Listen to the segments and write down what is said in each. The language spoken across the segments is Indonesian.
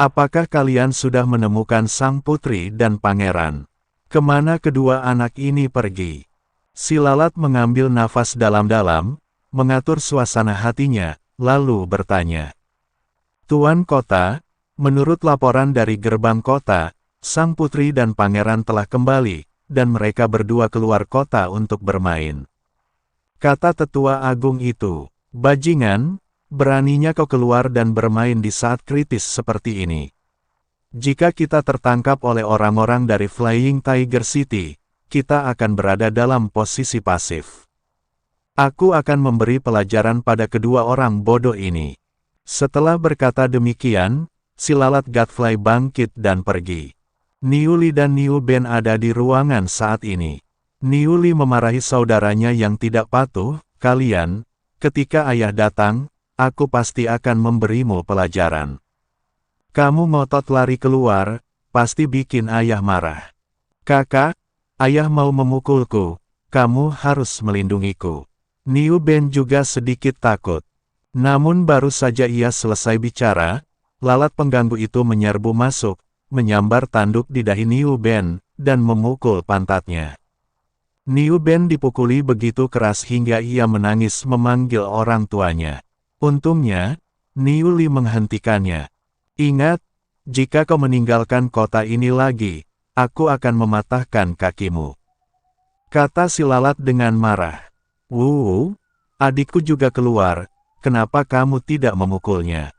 Apakah kalian sudah menemukan sang putri dan pangeran? Kemana kedua anak ini pergi? Si lalat mengambil nafas dalam-dalam, mengatur suasana hatinya, lalu bertanya. Tuan kota, menurut laporan dari gerbang kota, sang putri dan pangeran telah kembali, dan mereka berdua keluar kota untuk bermain. Kata tetua agung itu, bajingan, beraninya kau keluar dan bermain di saat kritis seperti ini. Jika kita tertangkap oleh orang-orang dari Flying Tiger City, kita akan berada dalam posisi pasif. Aku akan memberi pelajaran pada kedua orang bodoh ini. Setelah berkata demikian, si lalat Gadfly bangkit dan pergi. Niuli dan Niu Ben ada di ruangan saat ini. Niuli memarahi saudaranya yang tidak patuh, kalian, ketika ayah datang, aku pasti akan memberimu pelajaran. Kamu ngotot lari keluar, pasti bikin ayah marah. Kakak, ayah mau memukulku, kamu harus melindungiku. Niu Ben juga sedikit takut. Namun baru saja ia selesai bicara, lalat pengganggu itu menyerbu masuk, menyambar tanduk di dahi Niu Ben, dan memukul pantatnya. Niu Ben dipukuli begitu keras hingga ia menangis memanggil orang tuanya. Untungnya, Niu Li menghentikannya. Ingat, jika kau meninggalkan kota ini lagi, aku akan mematahkan kakimu. Kata si lalat dengan marah. Adikku juga keluar, kenapa kamu tidak memukulnya?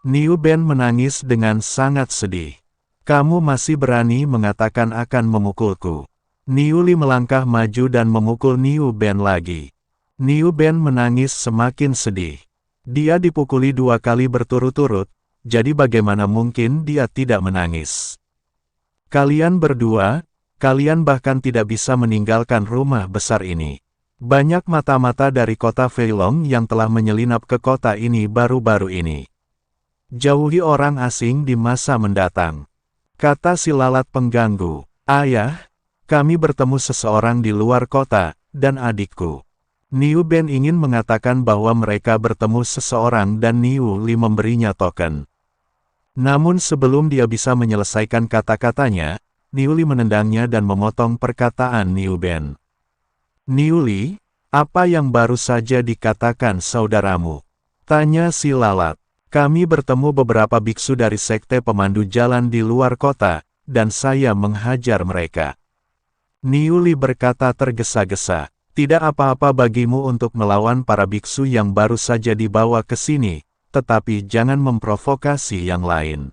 Niu Ben menangis dengan sangat sedih. Kamu masih berani mengatakan akan memukulku. Niu Li melangkah maju dan memukul Niu Ben lagi. Niu Ben menangis semakin sedih. Dia dipukuli 2 kali berturut-turut, jadi bagaimana mungkin dia tidak menangis? Kalian berdua, kalian bahkan tidak bisa meninggalkan rumah besar ini. Banyak mata-mata dari kota Feilong yang telah menyelinap ke kota ini baru-baru ini. Jauhi orang asing di masa mendatang. Kata si lalat pengganggu, ayah, kami bertemu seseorang di luar kota, dan adikku. Niu Ben ingin mengatakan bahwa mereka bertemu seseorang dan Niu Li memberinya token. Namun sebelum dia bisa menyelesaikan kata-katanya, Niu Li menendangnya dan memotong perkataan Niu Ben. Niu Li, apa yang baru saja dikatakan saudaramu? Tanya si lalat. Kami bertemu beberapa biksu dari sekte pemandu jalan di luar kota, dan saya menghajar mereka. Niu Li berkata tergesa-gesa, tidak apa-apa bagimu untuk melawan para biksu yang baru saja dibawa ke sini, tetapi jangan memprovokasi yang lain.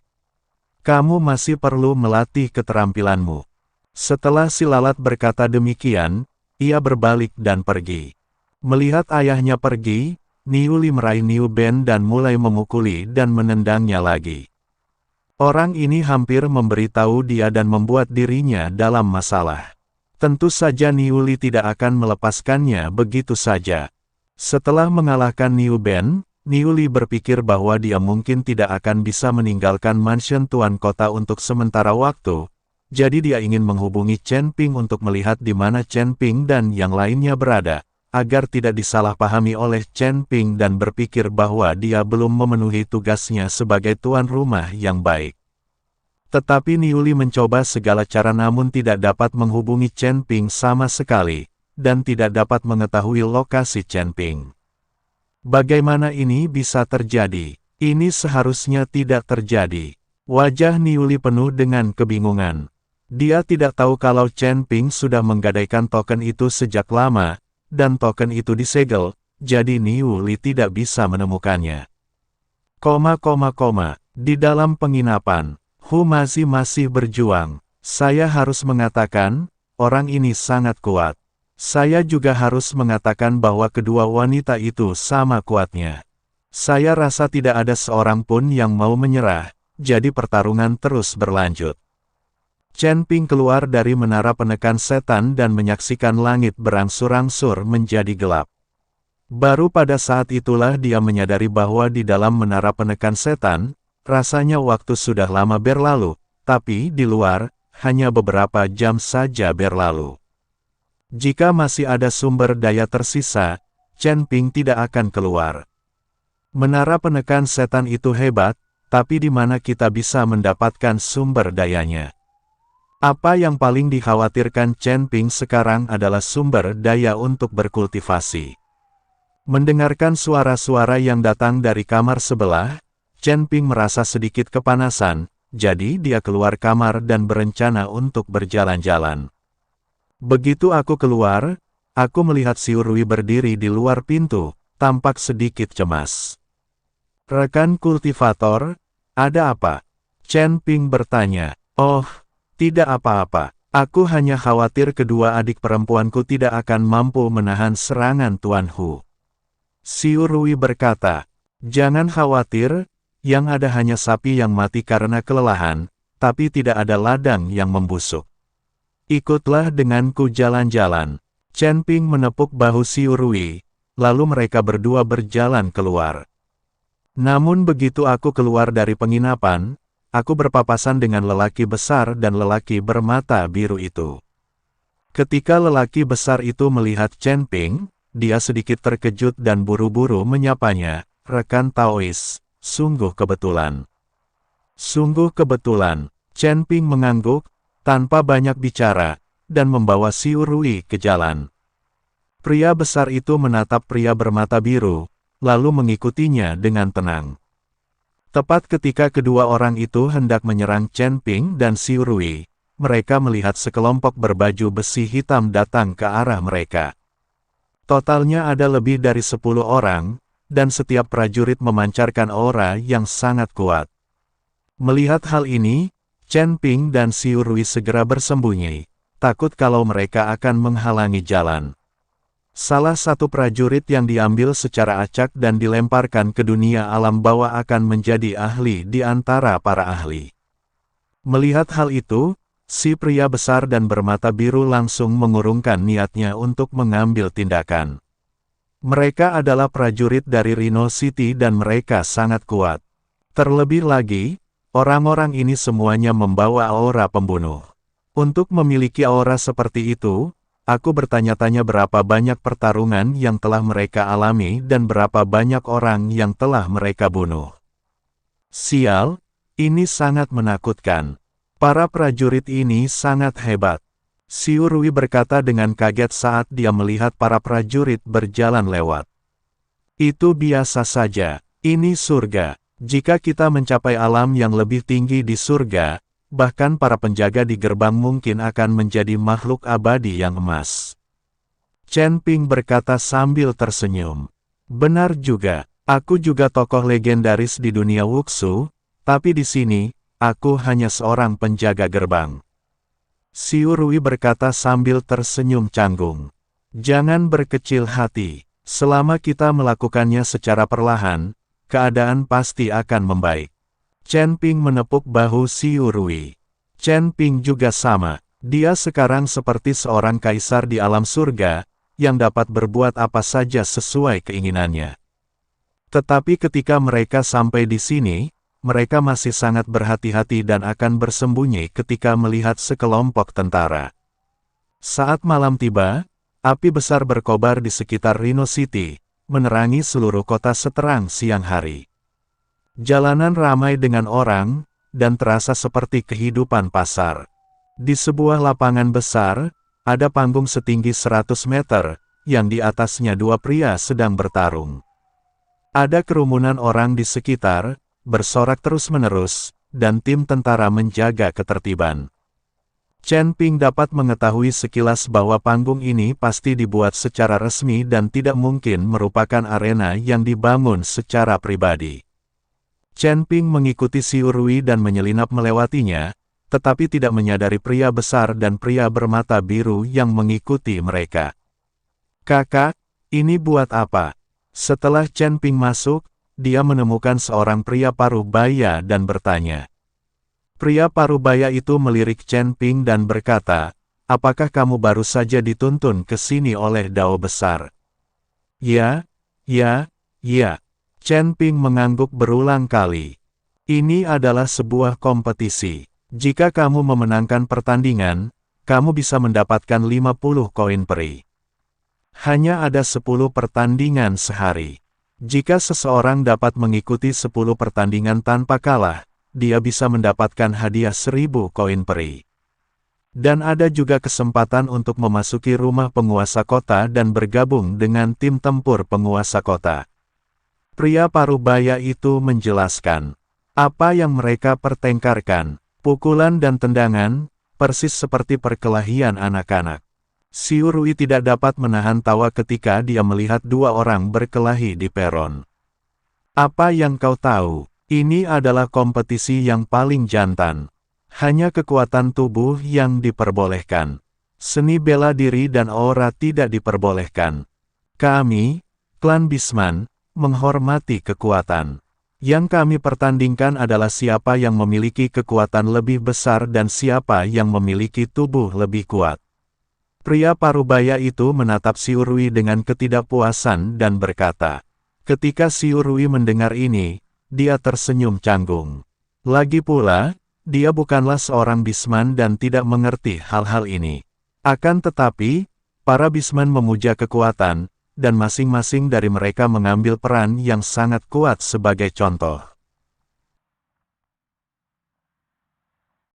Kamu masih perlu melatih keterampilanmu. Setelah si lalat berkata demikian, ia berbalik dan pergi. Melihat ayahnya pergi, Niu Li meraih Niu Ben dan mulai memukuli dan menendangnya lagi. Orang ini hampir memberitahu dia dan membuat dirinya dalam masalah. Tentu saja Niu Li tidak akan melepaskannya begitu saja. Setelah mengalahkan Niu Ben, Niu Li berpikir bahwa dia mungkin tidak akan bisa meninggalkan mansion Tuan Kota untuk sementara waktu, jadi dia ingin menghubungi Chen Ping untuk melihat di mana Chen Ping dan yang lainnya berada, agar tidak disalahpahami oleh Chen Ping dan berpikir bahwa dia belum memenuhi tugasnya sebagai tuan rumah yang baik. Tetapi Niu Li mencoba segala cara namun tidak dapat menghubungi Chen Ping sama sekali, dan tidak dapat mengetahui lokasi Chen Ping. Bagaimana ini bisa terjadi? Ini seharusnya tidak terjadi. Wajah Niu Li penuh dengan kebingungan. Dia tidak tahu kalau Chen Ping sudah menggadaikan token itu sejak lama, dan token itu disegel, jadi Niu Li tidak bisa menemukannya. Di dalam penginapan, Hu masih berjuang. Saya harus mengatakan, orang ini sangat kuat. Saya juga harus mengatakan bahwa kedua wanita itu sama kuatnya. Saya rasa tidak ada seorang pun yang mau menyerah, jadi pertarungan terus berlanjut. Chen Ping keluar dari menara penekan setan dan menyaksikan langit berangsur-angsur menjadi gelap. Baru pada saat itulah dia menyadari bahwa di dalam menara penekan setan, rasanya waktu sudah lama berlalu, tapi di luar, hanya beberapa jam saja berlalu. Jika masih ada sumber daya tersisa, Chen Ping tidak akan keluar. Menara penekan setan itu hebat, tapi di mana kita bisa mendapatkan sumber dayanya? Apa yang paling dikhawatirkan Chen Ping sekarang adalah sumber daya untuk berkultivasi. Mendengarkan suara-suara yang datang dari kamar sebelah, Chen Ping merasa sedikit kepanasan, jadi dia keluar kamar dan berencana untuk berjalan-jalan. Begitu aku keluar, aku melihat Xiao Rui berdiri di luar pintu, tampak sedikit cemas. "Rekan kultivator, ada apa?" Chen Ping bertanya. "Oh, tidak apa-apa. Aku hanya khawatir kedua adik perempuanku tidak akan mampu menahan serangan Tuan Hu." Xiao Rui berkata, "Jangan khawatir, yang ada hanya sapi yang mati karena kelelahan, tapi tidak ada ladang yang membusuk. Ikutlah denganku jalan-jalan." Chen Ping menepuk bahu Xiao Rui, lalu mereka berdua berjalan keluar. Namun begitu aku keluar dari penginapan, aku berpapasan dengan lelaki besar dan lelaki bermata biru itu. Ketika lelaki besar itu melihat Chen Ping, dia sedikit terkejut dan buru-buru menyapanya, "Rekan Taois, sungguh kebetulan." "Sungguh kebetulan." Chen Ping mengangguk, tanpa banyak bicara, dan membawa Xiao Rui ke jalan. Pria besar itu menatap pria bermata biru, lalu mengikutinya dengan tenang. Tepat ketika kedua orang itu hendak menyerang Chen Ping dan Xiao Rui, mereka melihat sekelompok berbaju besi hitam datang ke arah mereka. Totalnya ada lebih dari 10 orang, dan setiap prajurit memancarkan aura yang sangat kuat. Melihat hal ini, Chen Ping dan Xiao Rui segera bersembunyi, takut kalau mereka akan menghalangi jalan. Salah satu prajurit yang diambil secara acak dan dilemparkan ke dunia alam bawah akan menjadi ahli di antara para ahli. Melihat hal itu, si pria besar dan bermata biru langsung mengurungkan niatnya untuk mengambil tindakan. Mereka adalah prajurit dari Rhino City dan mereka sangat kuat. Terlebih lagi, orang-orang ini semuanya membawa aura pembunuh. Untuk memiliki aura seperti itu, aku bertanya-tanya berapa banyak pertarungan yang telah mereka alami dan berapa banyak orang yang telah mereka bunuh. Sial, ini sangat menakutkan. Para prajurit ini sangat hebat. Xiao Rui berkata dengan kaget saat dia melihat para prajurit berjalan lewat. "Itu biasa saja, ini surga. Jika kita mencapai alam yang lebih tinggi di surga, bahkan para penjaga di gerbang mungkin akan menjadi makhluk abadi yang emas." Chen Ping berkata sambil tersenyum. "Benar juga, aku juga tokoh legendaris di dunia Wuxu, tapi di sini, aku hanya seorang penjaga gerbang." Xiao Rui berkata sambil tersenyum canggung. "Jangan berkecil hati, selama kita melakukannya secara perlahan, keadaan pasti akan membaik." Chen Ping menepuk bahu Xiao Rui. Chen Ping juga sama, dia sekarang seperti seorang kaisar di alam surga, yang dapat berbuat apa saja sesuai keinginannya. Tetapi ketika mereka sampai di sini, mereka masih sangat berhati-hati dan akan bersembunyi ketika melihat sekelompok tentara. Saat malam tiba, api besar berkobar di sekitar Rhino City, menerangi seluruh kota seterang siang hari. Jalanan ramai dengan orang, dan terasa seperti kehidupan pasar. Di sebuah lapangan besar, ada panggung setinggi 100 meter, yang di atasnya dua pria sedang bertarung. Ada kerumunan orang di sekitar, bersorak terus-menerus, dan tim tentara menjaga ketertiban. Chen Ping dapat mengetahui sekilas bahwa panggung ini pasti dibuat secara resmi dan tidak mungkin merupakan arena yang dibangun secara pribadi. Chen Ping mengikuti Xiao Rui dan menyelinap melewatinya, tetapi tidak menyadari pria besar dan pria bermata biru yang mengikuti mereka. "Kakak, ini buat apa?" Setelah Chen Ping masuk, dia menemukan seorang pria paruh baya dan bertanya. Pria paruh baya itu melirik Chen Ping dan berkata, "Apakah kamu baru saja dituntun ke sini oleh Dao besar?" "Ya, ya, ya." Chen Ping mengangguk berulang kali. "Ini adalah sebuah kompetisi. Jika kamu memenangkan pertandingan, kamu bisa mendapatkan 50 koin peri. Hanya ada 10 pertandingan sehari. Jika seseorang dapat mengikuti 10 pertandingan tanpa kalah, dia bisa mendapatkan hadiah 1000 koin peri. Dan ada juga kesempatan untuk memasuki rumah penguasa kota dan bergabung dengan tim tempur penguasa kota. Pria parubaya itu menjelaskan apa yang mereka pertengkarkan, pukulan dan tendangan, persis seperti perkelahian anak-anak. Xiu Rui tidak dapat menahan tawa ketika dia melihat dua orang berkelahi di peron. Apa yang kau tahu? Ini adalah kompetisi yang paling jantan. Hanya kekuatan tubuh yang diperbolehkan. Seni bela diri dan aura tidak diperbolehkan. Kami, klan Bisman, menghormati kekuatan. Yang kami pertandingkan adalah siapa yang memiliki kekuatan lebih besar dan siapa yang memiliki tubuh lebih kuat. Pria parubaya itu menatap Xiu Rui dengan ketidakpuasan dan berkata, ketika Xiu Rui mendengar ini, dia tersenyum canggung. Lagi pula, dia bukanlah seorang Bisman dan tidak mengerti hal-hal ini. Akan tetapi, para Bisman memuja kekuatan, dan masing-masing dari mereka mengambil peran yang sangat kuat sebagai contoh.